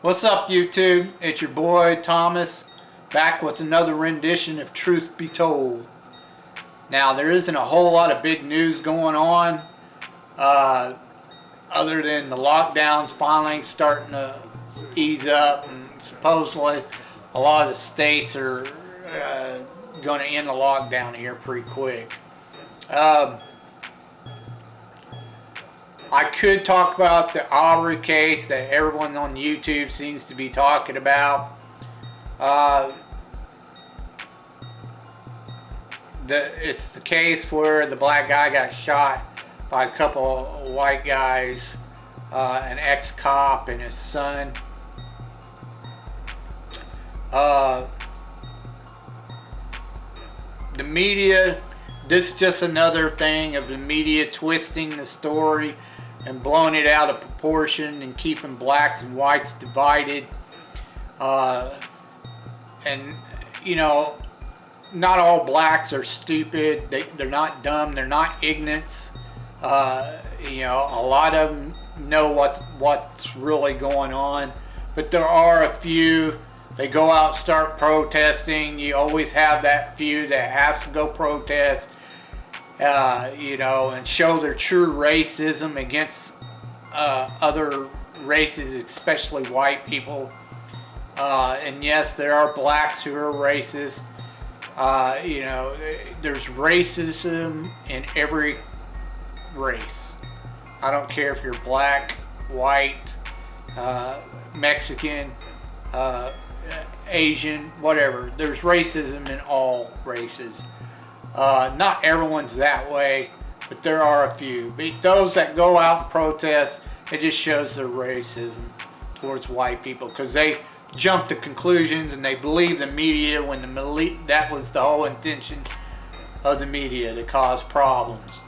What's up, YouTube? It's your boy Thomas, back with another rendition of Truth Be Told. Now, there isn't a whole lot of big news going on, other than the lockdowns finally starting to ease up, and supposedly a lot of the states are going to end the lockdown here pretty quick. I could talk about the Arbery case that everyone on YouTube seems to be talking about. It's the case where the black guy got shot by a couple of white guys, an ex-cop and his son. The media, this is just another thing of the media twisting the story and blowing it out of proportion and keeping blacks and whites divided. And you know, not all blacks are stupid. They're not dumb. They're not ignorant. You know, a lot of them know what's really going on, but there are a few. They go out, start protesting. You always have that few that has to go protest, you know, and show their true racism against other races, especially white people. And yes, there are blacks who are racist. You know, there's racism in every race. I don't care if you're black, white, Mexican, Asian, whatever. There's racism in all races. Not everyone's that way, but there are a few. But those that go out and protest, it just shows their racism towards white people, because they jump to conclusions and they believe the media when that was the whole intention of the media, to cause problems.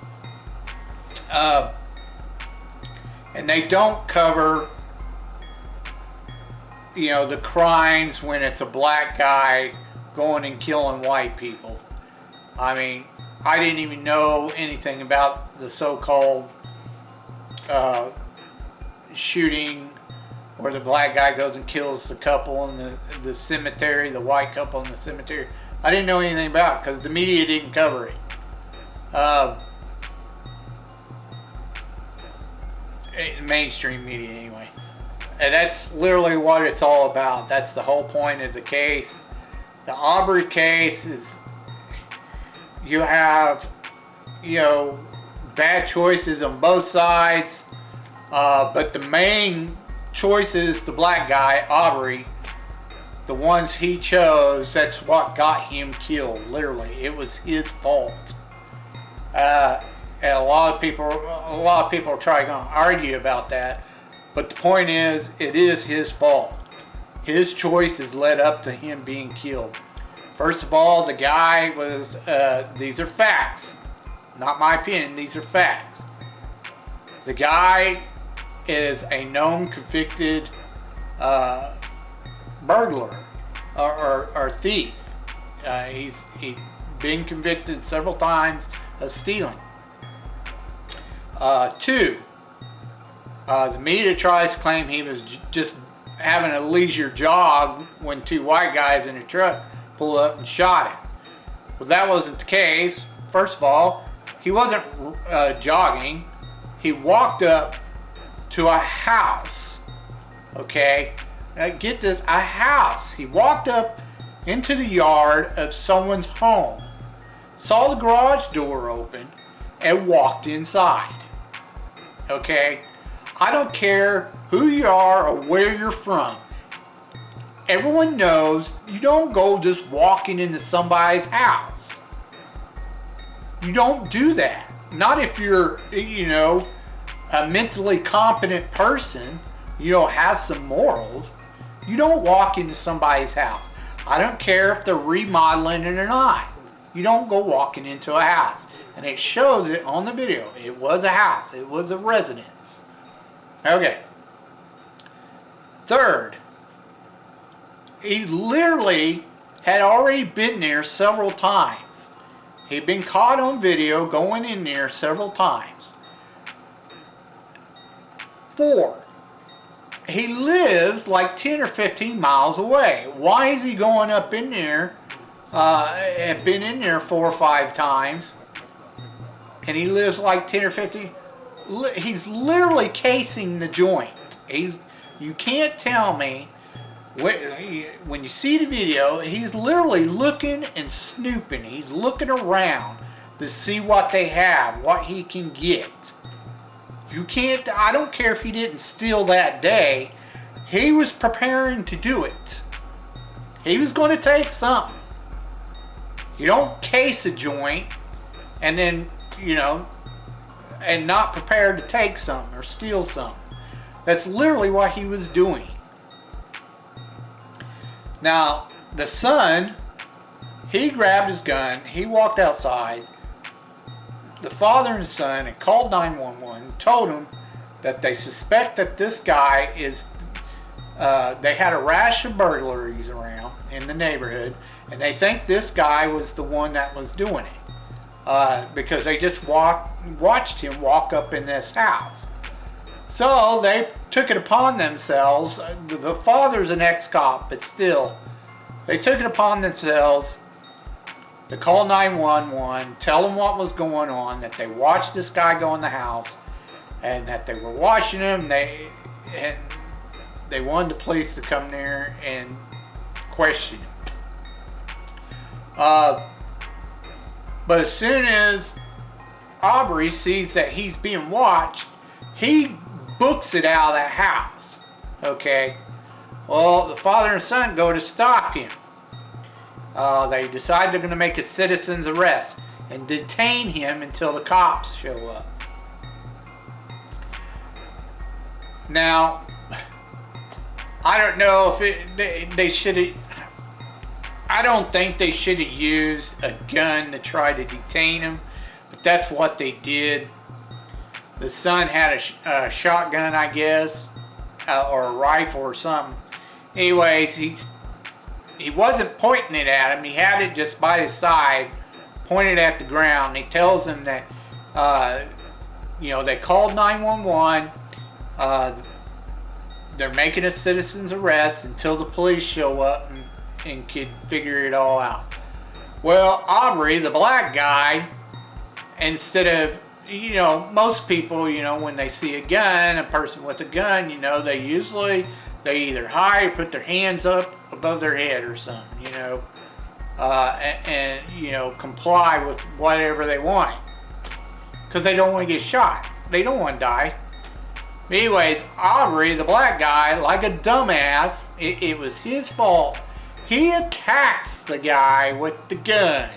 And they don't cover, you know, the crimes when it's a black guy going and killing white people. I mean, I didn't even know anything about the so-called shooting where the black guy goes and kills the couple in the cemetery, the white couple in the cemetery. I didn't know anything about it because the media didn't cover it. Mainstream media anyway. And that's literally what it's all about. That's the whole point of the case. The Arbery case is, you have, you know, bad choices on both sides, but the main choice is the black guy, Arbery. The ones he chose, that's what got him killed. Literally, it was his fault. And a lot of people are trying to argue about that, but the point is, it is his fault. His choices led up to him being killed. First of all, the guy was, these are facts, not my opinion, these are facts. The guy is a known convicted burglar or thief. He's been convicted several times of stealing. Two, the media tries to claim he was just having a leisure jog when two white guys in a truck pulled up and shot him. Well, that wasn't the case. First of all, he wasn't jogging. He walked up to a house. Okay? Now get this, a house. He walked up into the yard of someone's home, saw the garage door open, and walked inside. Okay? I don't care who you are or where you're from. Everyone knows you don't go just walking into somebody's house. You don't do that. Not if you're, you know, a mentally competent person, you know, has some morals. You don't walk into somebody's house. I don't care if they're remodeling it or not. You don't go walking into a house. And it shows it on the video. It was a house. It was a residence. Okay. Third, he literally had already been there several times. He'd been caught on video going in there several times. 4, he lives like 10 or 15 miles away. Why is he going up in there? And been in there 4 or 5 times, and he lives like 10 or 15. He's literally casing the joint. You can't tell me. When you see the video, he's literally looking and snooping. He's looking around to see what they have, what he can get. You can't, I don't care if he didn't steal that day. He was preparing to do it. He was going to take something. You don't case a joint and then, you know, and not prepared to take something or steal something. That's literally what he was doing. Now, the son, he grabbed his gun, he walked outside. The father and son had called 911, told him that they suspect that this guy is, they had a rash of burglaries around in the neighborhood, and they think this guy was the one that was doing it, because they just watched him walk up in this house. So they took it upon themselves. The father's an ex-cop, but still, they took it upon themselves to call 911, tell them what was going on, that they watched this guy go in the house, and that they were watching him. They wanted the police to come there and question him. But as soon as Arbery sees that he's being watched, he books it out of that house. Okay. Well, the father and son go to stop him. They decide they're going to make a citizen's arrest and detain him until the cops show up. Now, I don't know if they should have. I don't think they should have used a gun to try to detain him, but that's what they did. The son had a shotgun, I guess, or a rifle or something. Anyways, he wasn't pointing it at him. He had it just by his side, pointed at the ground. He tells him that, you know, they called 911. They're making a citizen's arrest until the police show up and can figure it all out. Well, Arbery, the black guy, instead of, you know, most people, you know, when they see a gun, a person with a gun, you know, they either hide or put their hands up above their head or something, you know, and you know, comply with whatever they want, because they don't want to get shot. They don't want to die. Anyways, Arbery, the black guy, like a dumbass, it was his fault. He attacks the guy with the gun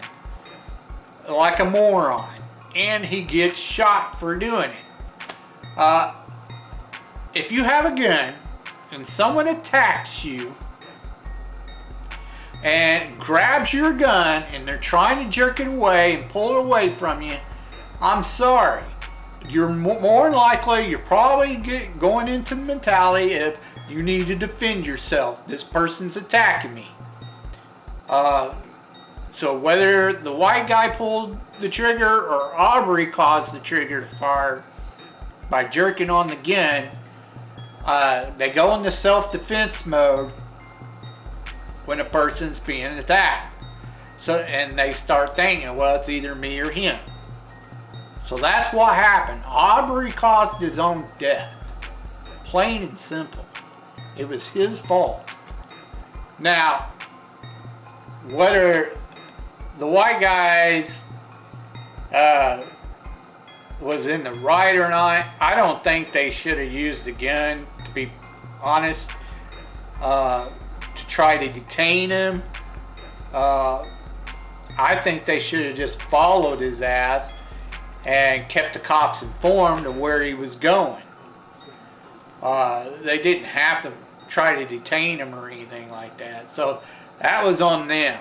like a moron, and he gets shot for doing it. If you have a gun and someone attacks you and grabs your gun and they're trying to jerk it away and pull it away from you, I'm sorry. You're more than likely, you're probably going into the mentality if you need to defend yourself. This person's attacking me. So whether the white guy pulled the trigger or Arbery caused the trigger to fire by jerking on the gun, they go into self-defense mode when a person's being attacked. So, and they start thinking, well, it's either me or him. So that's what happened. Arbery caused his own death. Plain and simple. It was his fault. Now, whether the white guys was in the right or not, I don't think they should have used the gun, to be honest, to try to detain him. I think they should have just followed his ass and kept the cops informed of where he was going. They didn't have to try to detain him or anything like that. So that was on them.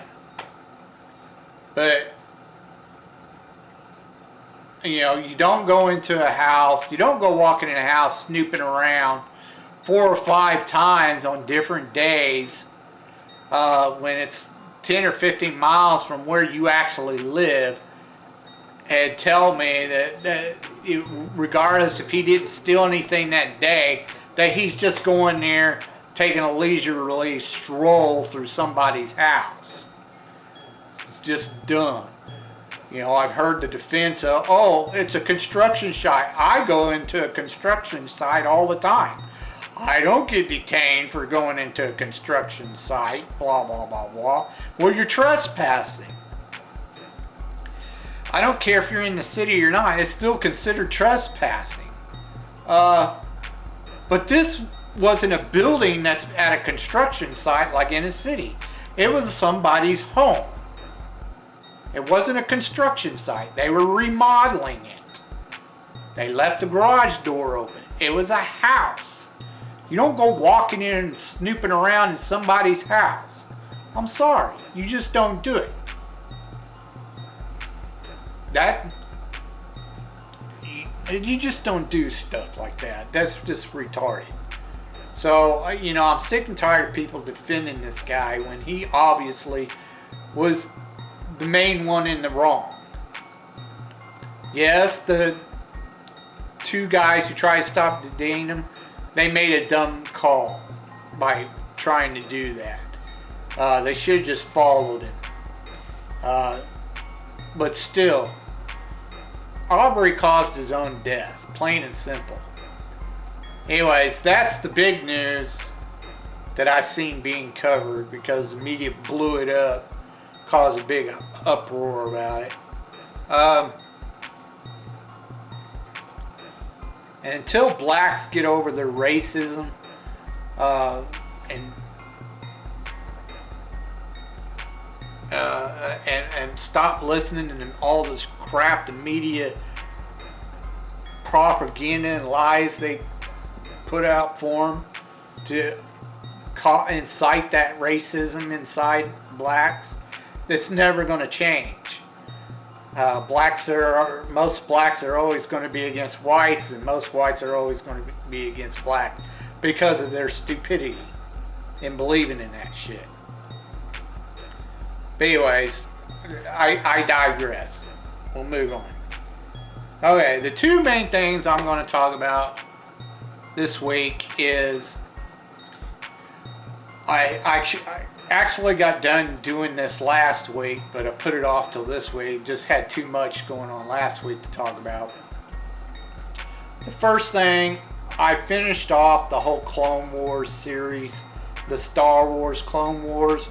But, you know, you don't go into a house, you don't go walking in a house snooping around 4 or 5 times on different days when it's 10 or 15 miles from where you actually live, and tell me that regardless if he didn't steal anything that day, that he's just going there taking a leisurely stroll through somebody's house. It's just dumb. You know, I've heard the defense of, oh, it's a construction site. I go into a construction site all the time. I don't get detained for going into a construction site, blah, blah, blah, blah. Well, you're trespassing. I don't care if you're in the city or not, it's still considered trespassing. But this wasn't a building that's at a construction site like in a city. It was somebody's home. It wasn't a construction site. They were remodeling it. They left the garage door open. It was a house. You don't go walking in and snooping around in somebody's house. I'm sorry. You just don't do it. You just don't do stuff like that. That's just retarded. So, you know, I'm sick and tired of people defending this guy when he obviously was the main one in the wrong. Yes, the two guys who tried to stop detaining him, they made a dumb call by trying to do that. They should have just followed him. But still, Arbery caused his own death, plain and simple. Anyways, that's the big news that I've seen being covered because the media blew it up, caused a big uproar about it. And until blacks get over their racism and stop listening to all this crap, the media propaganda and lies they put out for them to incite that racism inside blacks, that's never going to change. Most blacks are always going to be against whites, and most whites are always going to be against blacks because of their stupidity in believing in that shit. But anyways, I digress. We'll move on. Okay, the two main things I'm going to talk about this week is I actually got done doing this last week, but I put it off till this week. Just had too much going on last week to talk about. The first thing, I finished off the whole Clone Wars series, the Star Wars Clone Wars.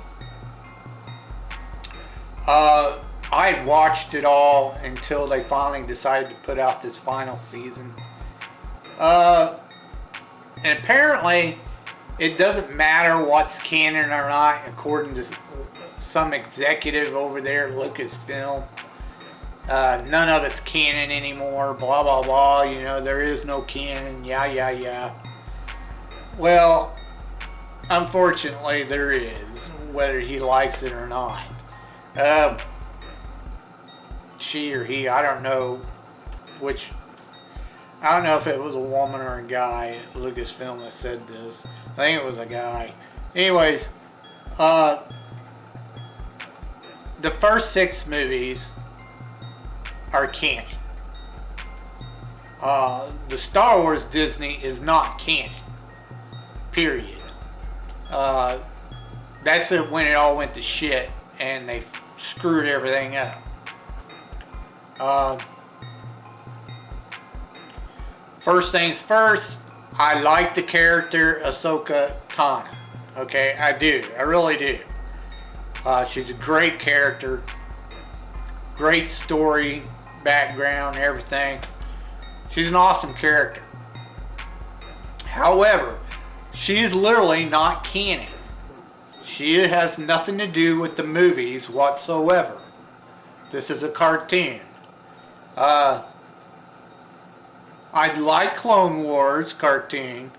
I had watched it all until they finally decided to put out this final season. And apparently, it doesn't matter what's canon or not, according to some executive over there at Lucasfilm. None of it's canon anymore, blah, blah, blah. You know, there is no canon, yeah. Well, unfortunately, there is, whether he likes it or not. She or he, I don't know which. I don't know if it was a woman or a guy at Lucasfilm that said this. I think it was a guy. Anyways, the first 6 movies are canon. The Star Wars Disney is not canon. Period. That's when it all went to shit and they screwed everything up. First things first, I like the character Ahsoka Tano. Okay, I do. I really do. She's a great character. Great story, background, everything. She's an awesome character. However, she's literally not canon. She has nothing to do with the movies whatsoever. This is a cartoon. I like Clone Wars cartoon,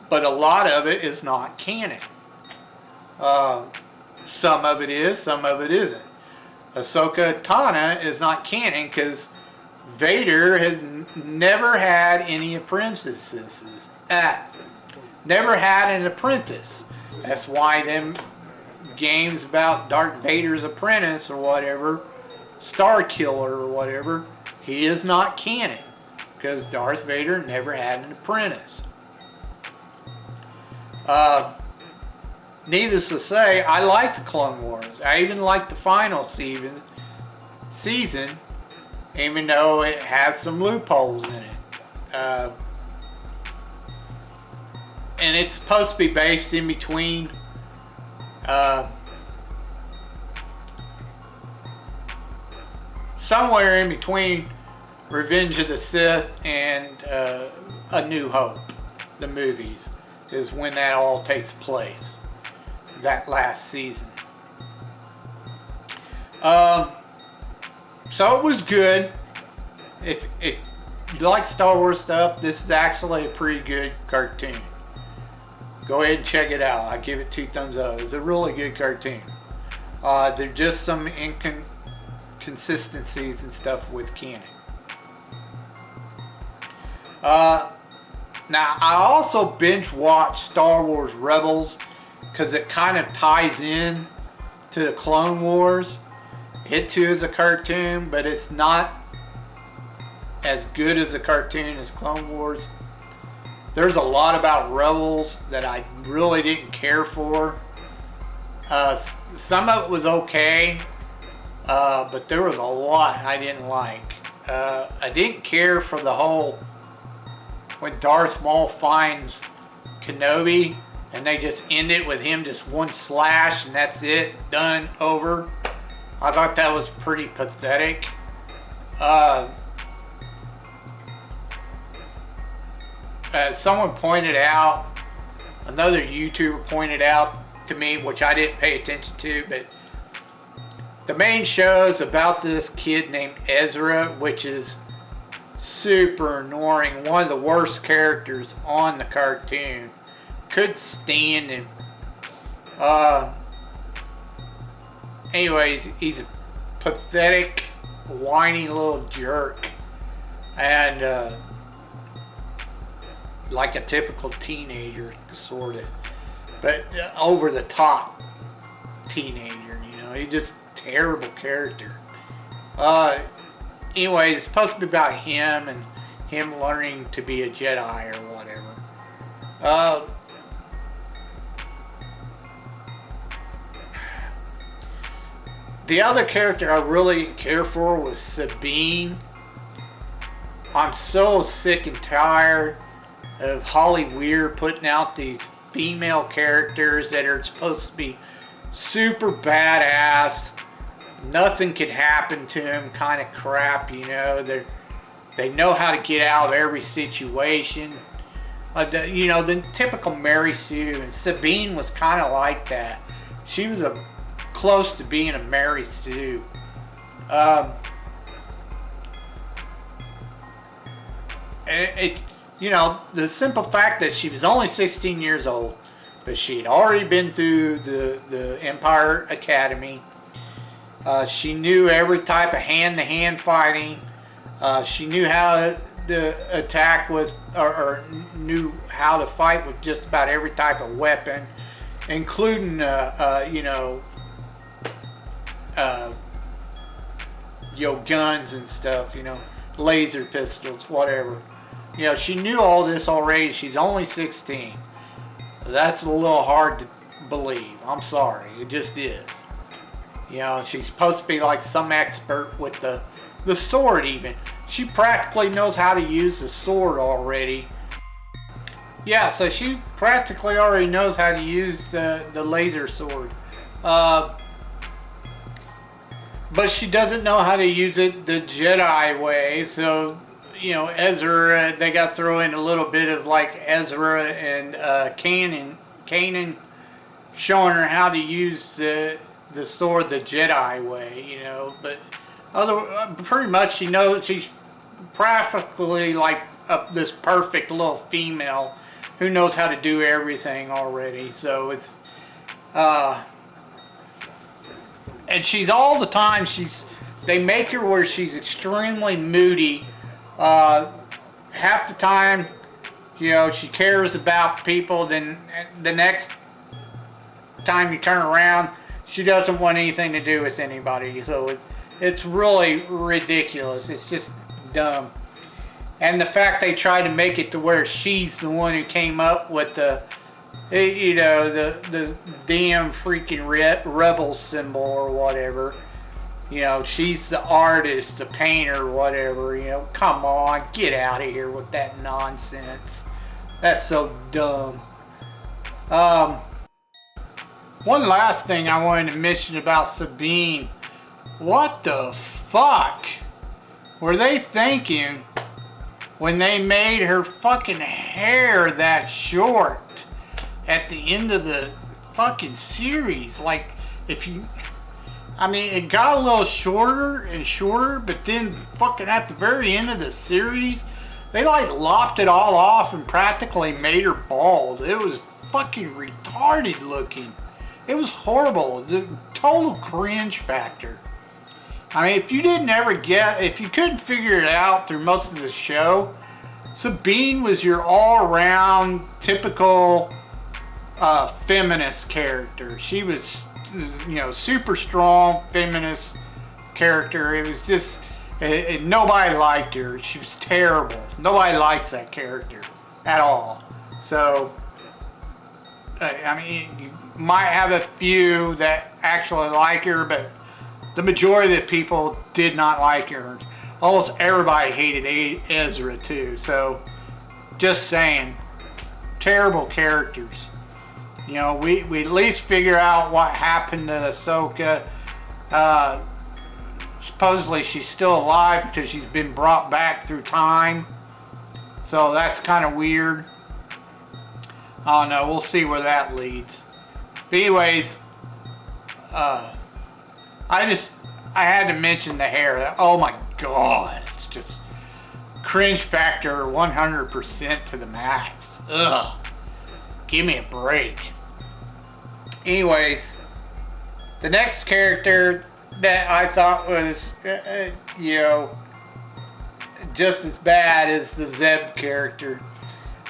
but a lot of it is not canon. Some of it is, some of it isn't. Ahsoka Tano is not canon because Vader has never had any apprentices. Never had an apprentice. That's why them games about Darth Vader's apprentice or whatever, Star Killer or whatever, he is not canon because Darth Vader never had an apprentice. Needless to say, I like the Clone Wars. I even like the final season, even though it has some loopholes in it. And it's supposed to be based in between somewhere in between Revenge of the Sith and A New Hope, the movies, is when that all takes place, that last season. So it was good. If you like Star Wars stuff, this is actually a pretty good cartoon. Go ahead and check it out. I give it 2 thumbs up. It's a really good cartoon. There's just some inconsistencies and stuff with canon. Now, I also binge watched Star Wars Rebels because it kind of ties in to the Clone Wars. It too is a cartoon, but it's not as good as a cartoon as Clone Wars. There's a lot about Rebels that I really didn't care for. Some of it was okay, but there was a lot I didn't like. I didn't care for the whole, when Darth Maul finds Kenobi and they just end it with him just one slash and that's it, done, over. I thought that was pretty pathetic. Someone pointed out, another YouTuber pointed out to me, which I didn't pay attention to, but the main show is about this kid named Ezra, which is super annoying, one of the worst characters on the cartoon. Couldn't stand him. Anyways, he's a pathetic, whiny little jerk, and like a typical teenager, sort of, but over the top teenager. You know, he's just a terrible character. Anyways, it's supposed to be about him and him learning to be a Jedi or whatever. The other character I really care for was Sabine. I'm so sick and tired of Hollywood putting out these female characters that are supposed to be super badass, nothing could happen to them kind of crap, you know. They know how to get out of every situation. You know, the typical Mary Sue, and Sabine was kind of like that. She was close to being a Mary Sue. You know, the simple fact that she was only 16 years old, but she had already been through the Empire Academy. She knew every type of hand-to-hand fighting. She knew how to attack with, or knew how to fight with just about every type of weapon, including, you know, guns and stuff, you know, laser pistols, whatever. You know, she knew all this already. She's only 16. That's a little hard to believe. I'm sorry. It just is. You know, she's supposed to be like some expert with the sword even. She practically knows how to use the sword already. Yeah, so she practically already knows how to use the laser sword. But she doesn't know how to use it the Jedi way, so, you know, Ezra, they got to throw in a little bit of like Ezra and Kanan showing her how to use the sword the Jedi way, you know. But pretty much she knows, she's practically like this perfect little female who knows how to do everything already. So it's and she's all the time, they make her where she's extremely moody. Half the time, you know, she cares about people, then the next time you turn around, she doesn't want anything to do with anybody. So it's really ridiculous. It's just dumb. And the fact they try to make it to where she's the one who came up with the You know, the damn freaking rebel symbol or whatever. You know, she's the artist, the painter, whatever. You know, come on, get out of here with that nonsense. That's so dumb. One last thing I wanted to mention about Sabine. What the fuck were they thinking when they made her fucking hair that short at the end of the fucking series? Like, if you... I mean, it got a little shorter and shorter, but then fucking at the very end of the series, they like lopped it all off and practically made her bald. It was fucking retarded looking. It was horrible. The total cringe factor. I mean, if you if you couldn't figure it out through most of the show, Sabine was your all-around typical feminist character. She was, you know, super strong feminist character. It was just, nobody liked her. She was terrible. Nobody likes that character at all. So, I mean, you might have a few that actually like her, but the majority of the people did not like her. Almost everybody hated Ezra too. So, just saying, terrible characters. You know, we at least figure out what happened to Ahsoka. Supposedly she's still alive because she's been brought back through time. So that's kind of weird. I don't know. We'll see where that leads. But anyways, I had to mention the hair. Oh my god, it's just cringe factor 100% to the max. Ugh. Give me a break. Anyways, the next character that I thought was, you know, just as bad as the Zeb character.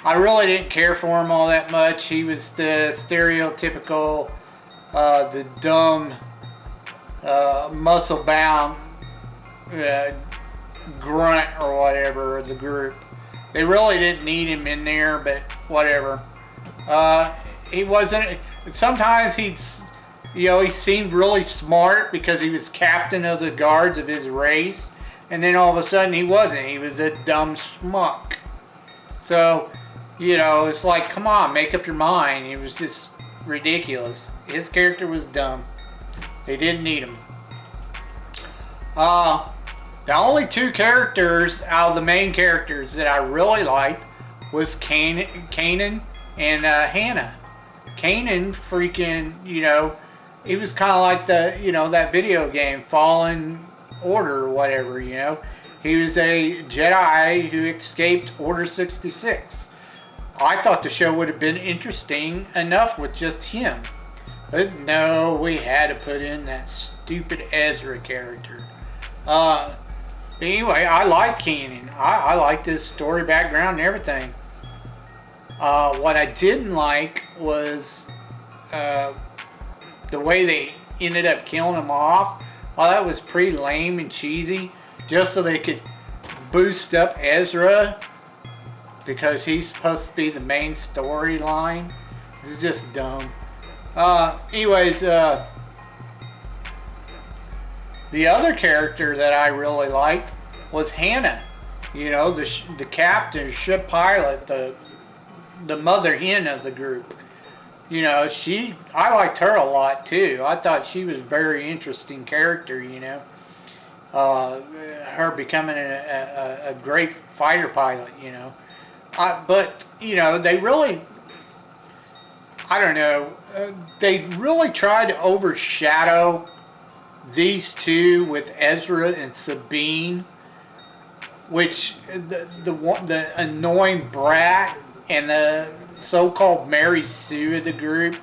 I really didn't care for him all that much. He was the stereotypical, the dumb, muscle-bound grunt or whatever of the group. They really didn't need him in there, but whatever. He wasn't. Sometimes he seemed really smart because he was captain of the guards of his race, and then all of a sudden he wasn't. He was a dumb schmuck. So, you know, it's like, come on, make up your mind. He was just ridiculous. His character was dumb. They didn't need him. The only two characters out of the main characters that I really liked was Kanan and Hannah. Kanan freaking, you know, he was kind of like the, you know, that video game, Fallen Order or whatever, you know. He was a Jedi who escaped Order 66. I thought the show would have been interesting enough with just him. But no, we had to put in that stupid Ezra character. Anyway, I like Kanan. I liked his story background and everything. What I didn't like was the way they ended up killing him off. Oh, that was pretty lame and cheesy. Just so they could boost up Ezra because he's supposed to be the main storyline. It's just dumb. Anyways, the other character that I really liked was Hannah. You know, the captain, ship pilot, the mother hen of the group. You know, I liked her a lot too. I thought she was a very interesting character, you know. Her becoming a great fighter pilot, you know. But, you know, they really, I don't know, they really tried to overshadow these two with Ezra and Sabine, which the annoying brat and the so-called Mary Sue of the group,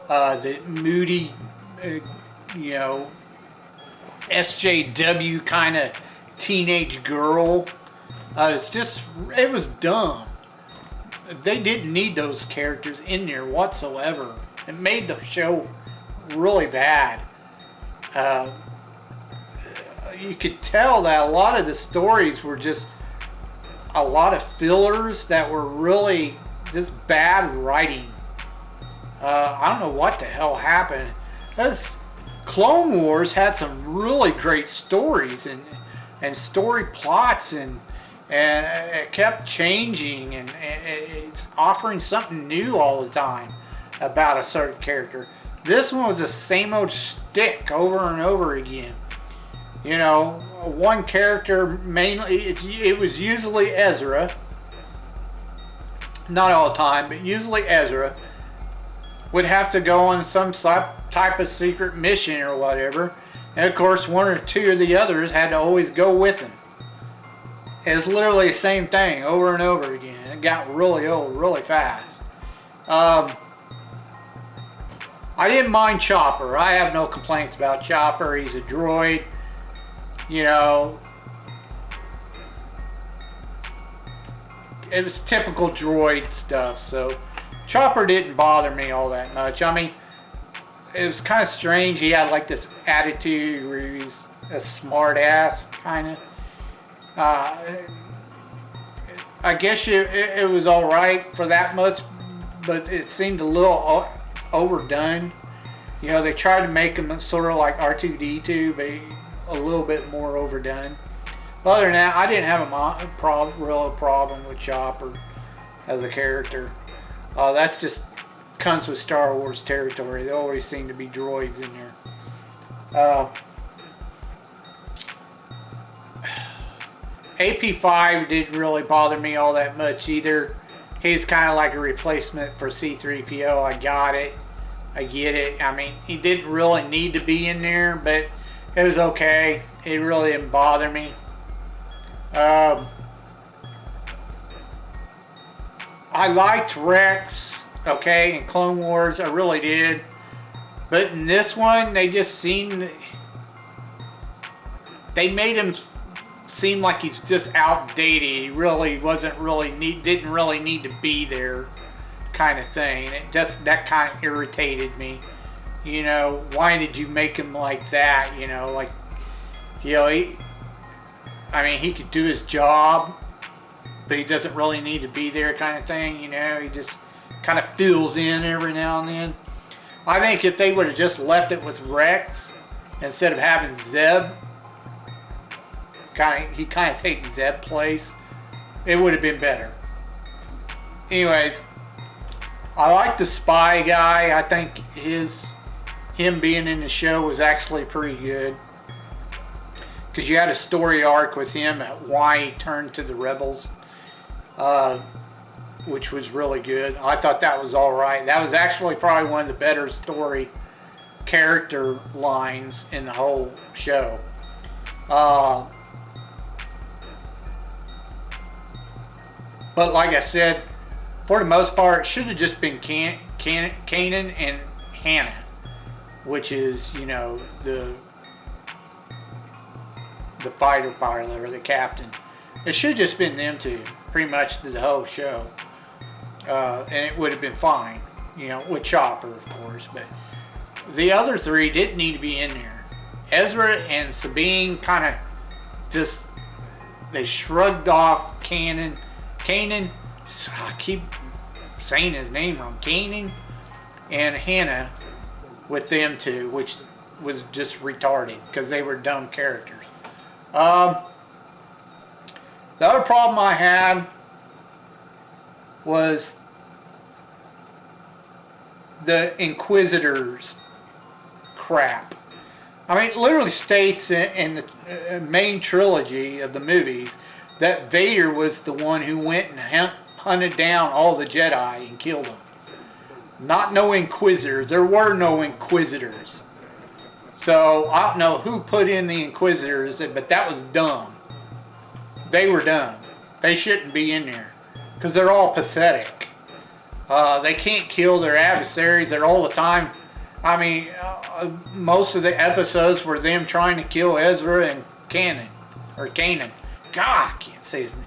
the moody, you know, SJW kind of teenage girl. It was dumb. They didn't need those characters in there whatsoever. It made the show really bad. You could tell that a lot of the stories were just a lot of fillers that were really just bad writing. I don't know what the hell happened. Those Clone Wars had some really great stories and story plots, and it kept changing, and it's offering something new all the time about a certain character. This one was the same old shtick over and over again. You know, one character, mainly, it was usually Ezra. Not all the time, but usually Ezra would have to go on some type of secret mission or whatever. And of course, one or two of the others had to always go with him. It's literally the same thing over and over again. It got really old really fast. I didn't mind Chopper. I have no complaints about Chopper. He's a droid. You know, it was typical droid stuff. So Chopper didn't bother me all that much. I mean, it was kind of strange. He had like this attitude where he's a smart ass kind of. I guess it was all right for that much, but it seemed a little overdone. You know, they tried to make him sort of like R2-D2, but a little bit more overdone. Other than that, I didn't have a real problem with Chopper as a character. That's just comes with Star Wars territory. There always seem to be droids in there. AP5 didn't really bother me all that much either. He's kind of like a replacement for C-3PO. I got it. I get it. I mean, he didn't really need to be in there, but it was okay. It really didn't bother me. I liked Rex, okay, in Clone Wars. I really did. But in this one, they just seemed... They made him seem like he's just outdated. He really didn't really need to be there, kind of thing. That kind of irritated me. You know, why did you make him like that? You know, like, you know, he could do his job, but he doesn't really need to be there, kind of thing. You know, he just kind of fills in every now and then. I think if they would have just left it with Rex instead of having Zeb, he kind of taking Zeb's place, it would have been better. Anyways, I like the spy guy. I think him being in the show was actually pretty good, because you had a story arc with him at why he turned to the rebels, which was really good. I thought that was all right. That was actually probably one of the better story character lines in the whole show. But like I said, for the most part, it should have just been Kanan and Hannah, which is, you know, the fighter pilot or the captain. It should have just been them two, pretty much the whole show. And it would have been fine, you know, with Chopper, of course. But the other three didn't need to be in there. Ezra and Sabine kind of just, they shrugged off Kanan, I keep saying his name wrong, Kanan and Hannah with them two, which was just retarded because they were dumb characters. The other problem I had was the Inquisitors crap. I mean, it literally states in the main trilogy of the movies that Vader was the one who went and hunted down all the Jedi and killed them. Not no Inquisitors. There were no Inquisitors. So I don't know who put in the Inquisitors, but that was dumb. They were dumb. They shouldn't be in there, because they're all pathetic. They can't kill their adversaries. They're all the time. I mean, most of the episodes were them trying to kill Ezra and Kanan. God, I can't say his name.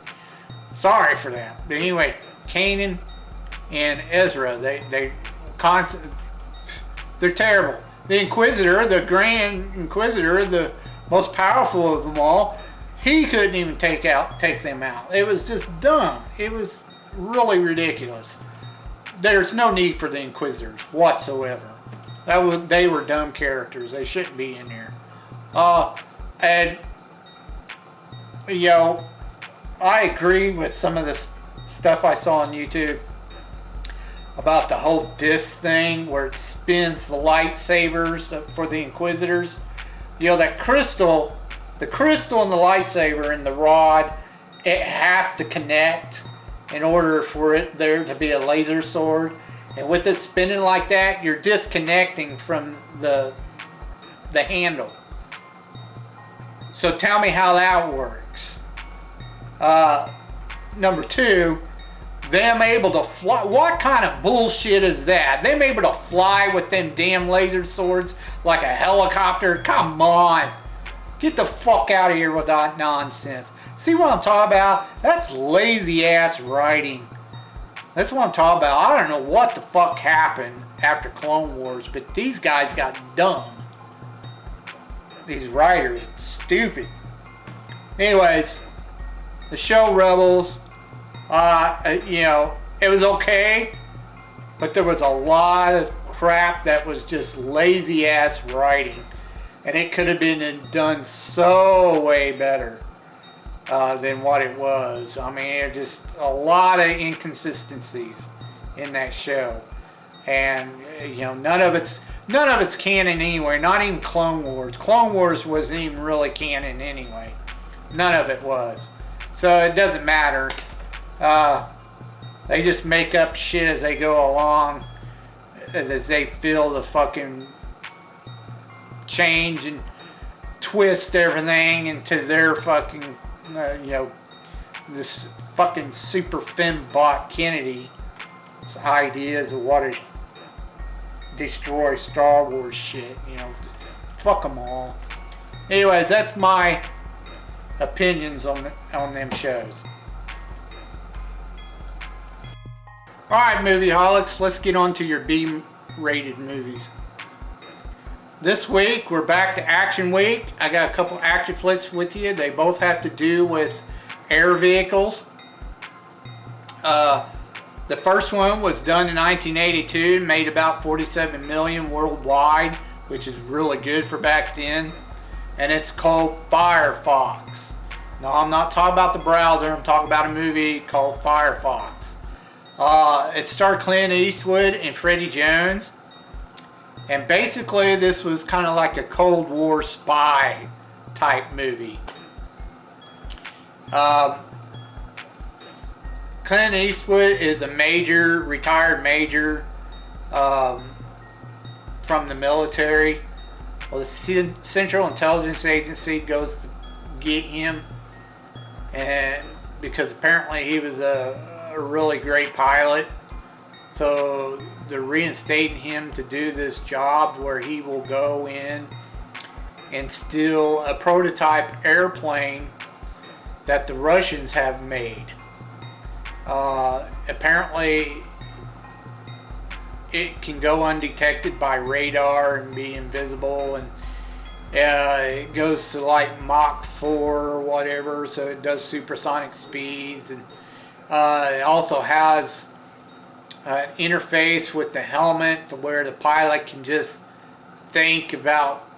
Sorry for that. But anyway, Kanan and Ezra, they're terrible. The Inquisitor, the Grand Inquisitor, the most powerful of them all, he couldn't even take them out. It was just dumb. It was really ridiculous. there's no need for the Inquisitors whatsoever. They were dumb characters. They shouldn't be in here. And you know, I agree with some of this stuff I saw on YouTube about the whole disc thing where it spins the lightsabers for the Inquisitors. You know, that crystal, the crystal and the lightsaber and the rod, it has to connect in order for it there to be a laser sword. And with it spinning like that, you're disconnecting from the handle. So tell me how that works. Number two, them able to fly. What kind of bullshit is that? Them able to fly with them damn laser swords like a helicopter? Come on. Get the fuck out of here with that nonsense. See what I'm talking about? That's lazy ass writing. That's what I'm talking about. I don't know what the fuck happened after Clone Wars, but these guys got dumb. These writers, stupid. Anyways, the show Rebels, you know, it was okay, but there was a lot of crap that was just lazy ass writing, and it could have been done so way better than what it was. I mean, it just a lot of inconsistencies in that show, and you know, none of it's canon anyway. Not even Clone Wars. Clone Wars wasn't even really canon anyway. None of it was. So it doesn't matter. They just make up shit as they go along, as they feel the fucking change and twist everything into their fucking, you know, this fucking super fembot Kennedy's ideas of what it destroy Star Wars shit. You know, just fuck them all. Anyways, that's my opinions on them shows. Alright, movie-holics, let's get on to your B-rated movies. This week, we're back to Action Week. I got a couple action flicks with you. They both have to do with air vehicles. The first one was done in 1982, made about 47 million worldwide, which is really good for back then. And it's called FireFox. No, I'm not talking about the browser. I'm talking about a movie called FireFox. It starred Clint Eastwood and Freddie Jones. And basically this was kind of like a Cold War spy type movie. Clint Eastwood is a retired major from the military. Well, the Central Intelligence Agency goes to get him, and because apparently he was a really great pilot, so they're reinstating him to do this job where he will go in and steal a prototype airplane that the Russians have made. Apparently it can go undetected by radar and be invisible, and it goes to like Mach 4 or whatever, so it does supersonic speeds, and it also has an interface with the helmet to where the pilot can just think about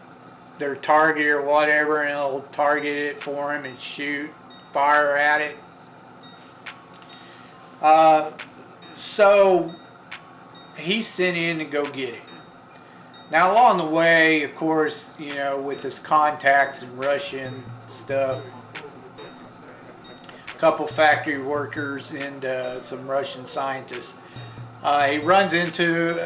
their target or whatever, and it'll target it for him and fire at it. So he's sent in to go get it. Now along the way, of course, you know, with his contacts and Russian stuff, a couple factory workers and some Russian scientists, he runs into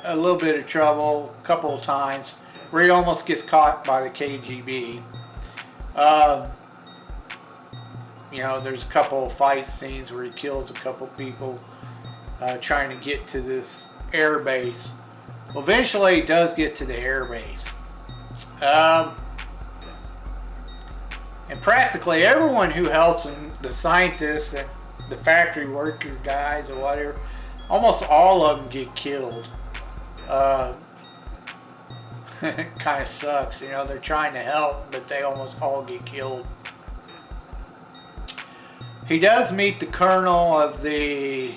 a little bit of trouble a couple of times where he almost gets caught by the KGB. You know, there's a couple of fight scenes where he kills a couple people trying to get to this air base. Well, eventually he does get to the air base. And practically everyone who helps him, the scientists and the factory worker guys or whatever, almost all of them get killed. It kind of sucks, you know, they're trying to help, but they almost all get killed. He does meet the colonel of the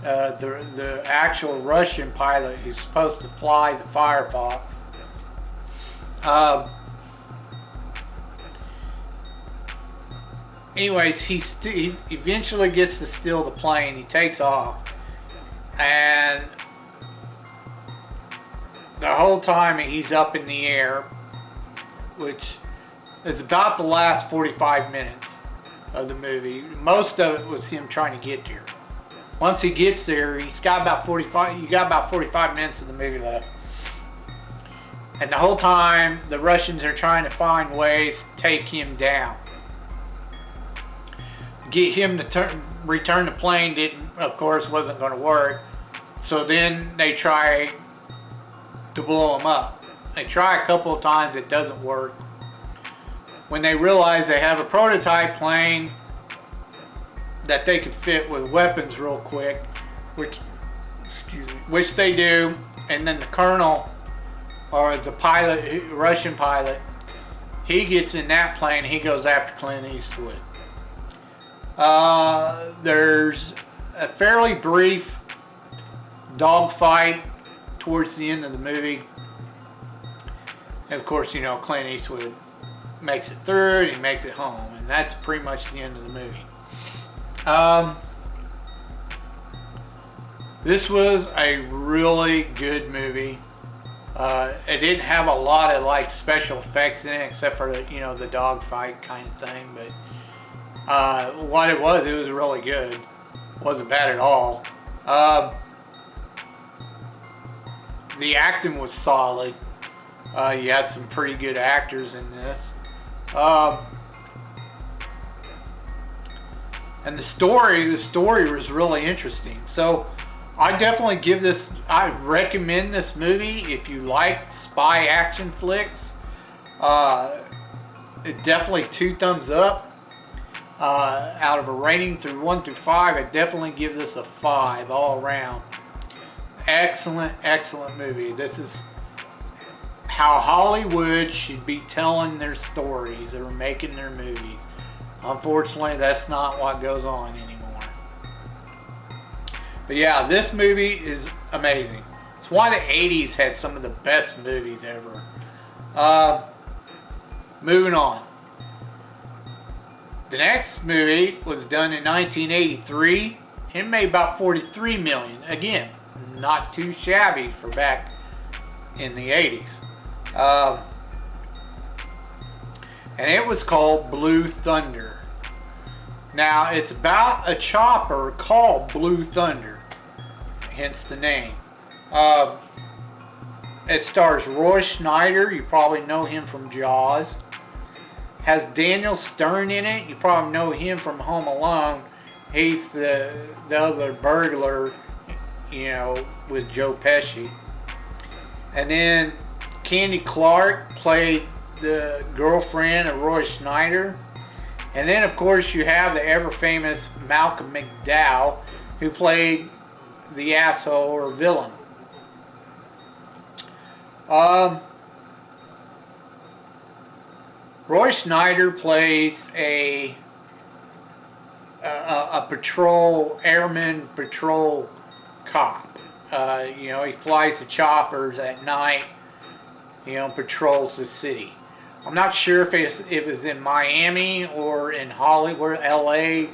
the actual Russian pilot who's supposed to fly the FireFox. Anyways, he eventually gets to steal the plane. He takes off, and the whole time he's up in the air, which is about the last 45 minutes of the movie. Most of it was him trying to get there. Once he gets there, he's got about 45. You got about 45 minutes of the movie left, and the whole time the Russians are trying to find ways to take him down. Get him to return the plane wasn't going to work. So then they try to blow him up. They try a couple of times, it doesn't work. When they realize they have a prototype plane that they could fit with weapons real quick, which they do, and then the colonel or the pilot, Russian pilot, he gets in that plane. He goes after Clint Eastwood. There's a fairly brief dogfight towards the end of the movie. And of course, you know, Clint Eastwood makes it through and he makes it home. And that's pretty much the end of the movie. This was a really good movie. It didn't have a lot of like special effects in it, except for the, you know, the dogfight kind of thing. But what it was really good. It wasn't bad at all. The acting was solid. You had some pretty good actors in this. And the story was really interesting. So I definitely I recommend this movie if you like spy action flicks. It definitely 2 thumbs up. Out of a rating through 1 through 5, I definitely give this a 5 all around. Excellent, excellent movie. This is how Hollywood should be telling their stories or making their movies. Unfortunately, that's not what goes on anymore. But yeah, this movie is amazing. It's why the 80s had some of the best movies ever. Moving on. The next movie was done in 1983. It made about $43 million. Again, not too shabby for back in the 80s. And it was called BlueThunder. Now, it's about a chopper called BlueThunder, hence the name. It stars Roy Schneider. You probably know him from Jaws. Has Daniel Stern in it. You probably know him from Home Alone. He's the other burglar, you know, with Joe Pesci. And then Candy Clark played the girlfriend of Roy Schneider. And then, of course, you have the ever-famous Malcolm McDowell, who played the asshole or villain. Roy Schneider plays a airman patrol cop. You know, he flies the choppers at night, you know, patrols the city. I'm not sure if it was in Miami or in Hollywood, LA,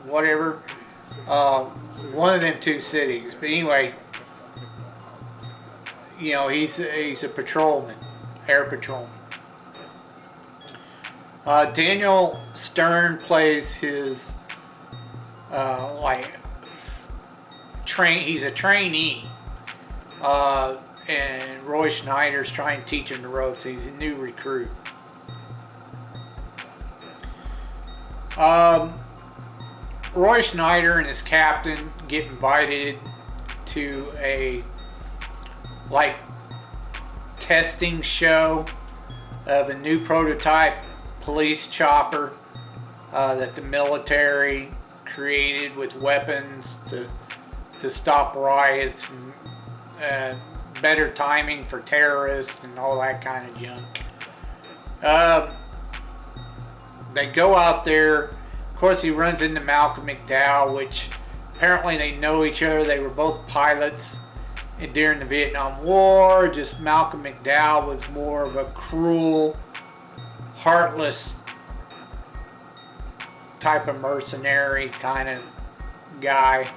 whatever. One of them 2 cities. But anyway, you know, he's a patrolman, air patrolman. Daniel Stern plays his he's a trainee, and Roy Schneider's trying to teach him the ropes. He's a new recruit. Roy Schneider and his captain get invited to a testing show of a new prototype police chopper that the military created with weapons to stop riots and better timing for terrorists and all that kind of junk. They go out there. Of course, he runs into Malcolm McDowell, which apparently they know each other. They were both pilots during the Vietnam War. Just Malcolm McDowell was more of a cruel, heartless type of mercenary kind of guy.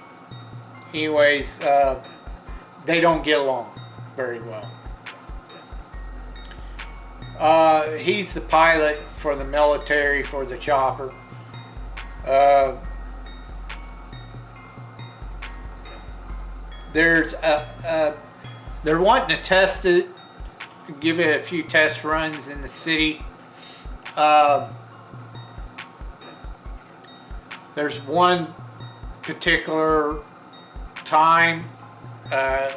Anyways, they don't get along very well. He's the pilot for the military for the chopper. They're wanting to test it, give it a few test runs in the city. There's one particular time that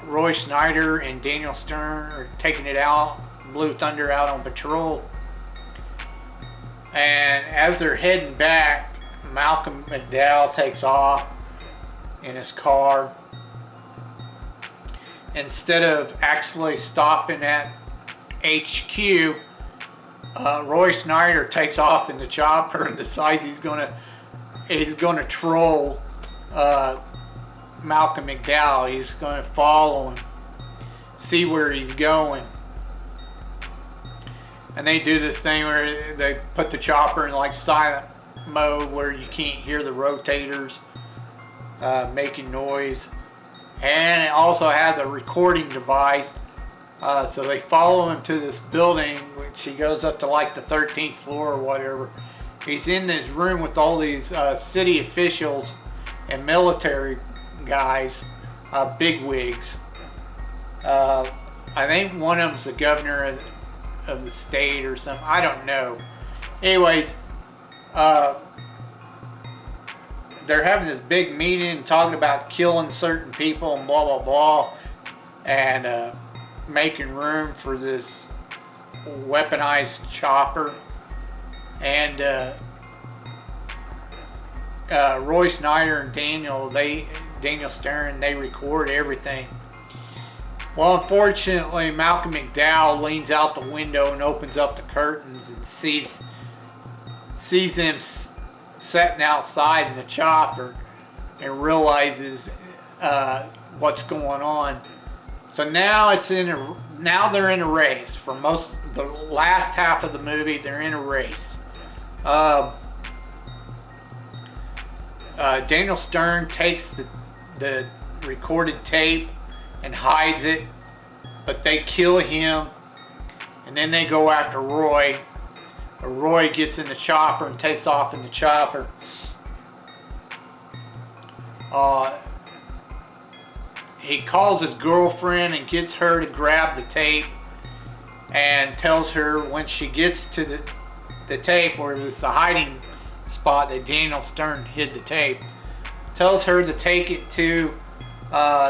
Roy Schneider and Daniel Stern are taking it out, BlueThunder out on patrol. And as they're heading back, Malcolm McDowell takes off in his car. Instead of actually stopping at HQ, Roy Schneider takes off in the chopper and decides he's gonna troll Malcolm McDowell. He's gonna follow him, see where he's going. And they do this thing where they put the chopper in like silent mode where you can't hear the rotators making noise. And it also has a recording device. So they follow him to this building, which he goes up to like the 13th floor or whatever. He's in this room with all these city officials and military guys, bigwigs. I think one of them's the governor of the state or something. I don't know. Anyways, they're having this big meeting and talking about killing certain people and blah blah blah, and making room for this weaponized chopper. And Roy Schneider and Daniel Stern, they record everything. Well, unfortunately, Malcolm McDowell leans out the window and opens up the curtains and sees them sitting outside in the chopper and realizes what's going on. So now they're in a race. For the last half of the movie, they're in a race. Daniel Stern takes the recorded tape and hides it, but they kill him, and then they go after Roy. Roy gets in the chopper and takes off in the chopper. He calls his girlfriend and gets her to grab the tape, and tells her when she gets to the tape, where it was the hiding spot that Daniel Stern hid the tape, tells her to take it to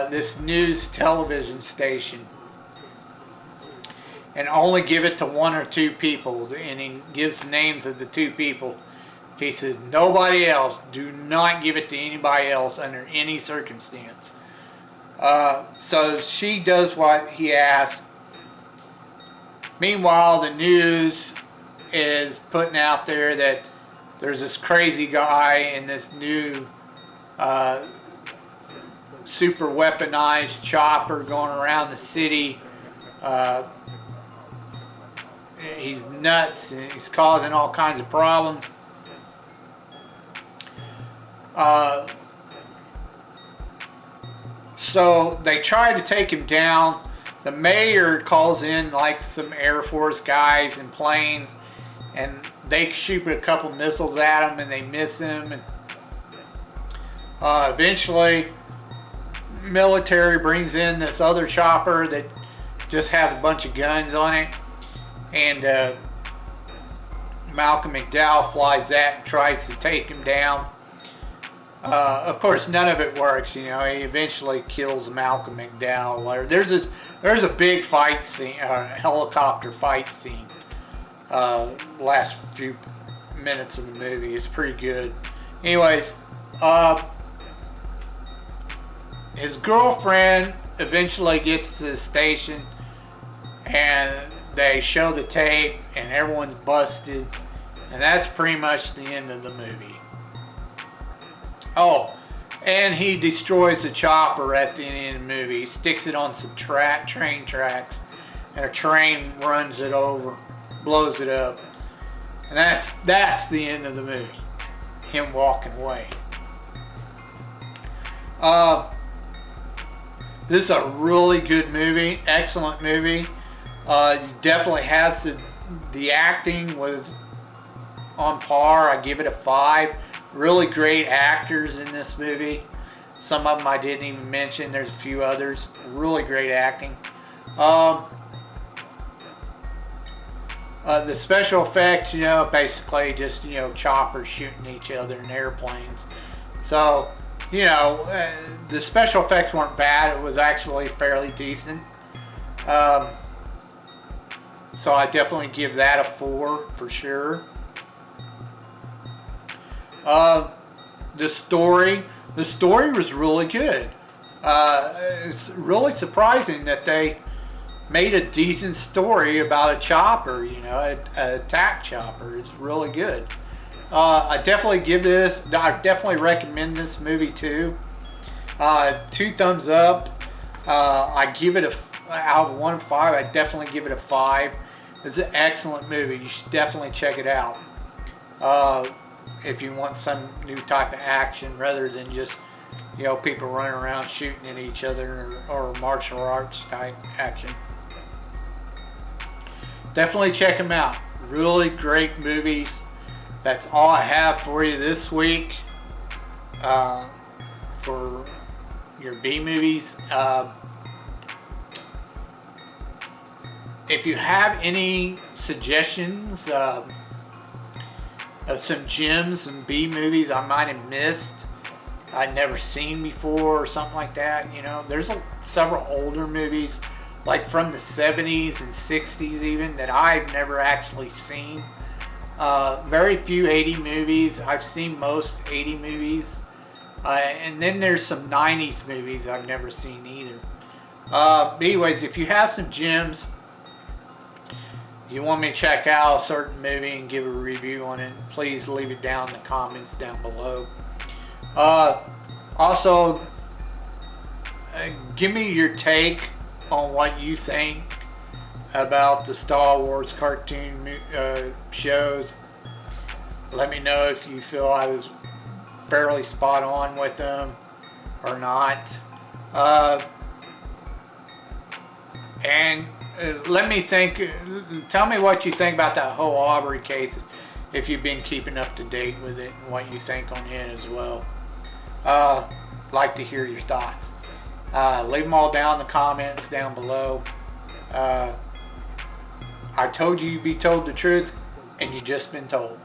this news television station and only give it to one or two people. And he gives the names of the two people. He says, nobody else, do not give it to anybody else under any circumstance. So she does what he asks. Meanwhile, the news is putting out there that there's this crazy guy in this new super weaponized chopper going around the city. He's nuts and he's causing all kinds of problems. So they tried to take him down. The mayor calls in like some Air Force guys and planes, and they shoot a couple missiles at him and they miss him. And eventually, military brings in this other chopper that just has a bunch of guns on it, and Malcolm McDowell flies that and tries to take him down. Of course, none of it works. You know, he eventually kills Malcolm McDowell. There's a big fight scene, helicopter fight scene. Last few minutes of the movie, it's pretty good. Anyways, his girlfriend eventually gets to the station, and they show the tape, and everyone's busted, and that's pretty much the end of the movie. Oh, and he destroys the chopper at the end of the movie. He sticks it on some train tracks, and a train runs it over, blows it up. And that's the end of the movie. Him walking away. This is a really good movie, excellent movie. You definitely has the acting was on par. I give it a 5. Really great actors in this movie. Some of them I didn't even mention. There's a few others. Really great acting. The special effects, basically just, choppers shooting each other in airplanes. So, the special effects weren't bad. It was actually fairly decent. So I definitely give that a 4 for sure. The story was really good. It's really surprising that they made a decent story about a chopper, an attack chopper. It's really good. I definitely recommend this movie too. 2 thumbs up. I give it out of 1 to 5. I definitely give it a 5. It's an excellent movie. You should definitely check it out. If you want some new type of action rather than just, people running around shooting at each other or martial arts type action. Definitely check them out. Really great movies. That's all I have for you this week for your B movies. If you have any suggestions of some gems and B movies I might have missed, I'd never seen before or something like that, there's several older movies like from the 70s and 60s even that I've never actually seen. Very few 80 movies. I've seen most 80 movies. And then there's some 90s movies I've never seen either. But anyways, if you have some gems, you want me to check out a certain movie and give a review on it, please leave it down in the comments down below. Also, give me your take on what you think about the Star Wars cartoon shows. Let me know if you feel I was fairly spot on with them or not. And let me tell me what you think about that whole Arbery case, if you've been keeping up to date with it, and what you think on it as well. Like to hear your thoughts. Leave them all down in the comments down below. I told you you'd be told the truth, and you just been told.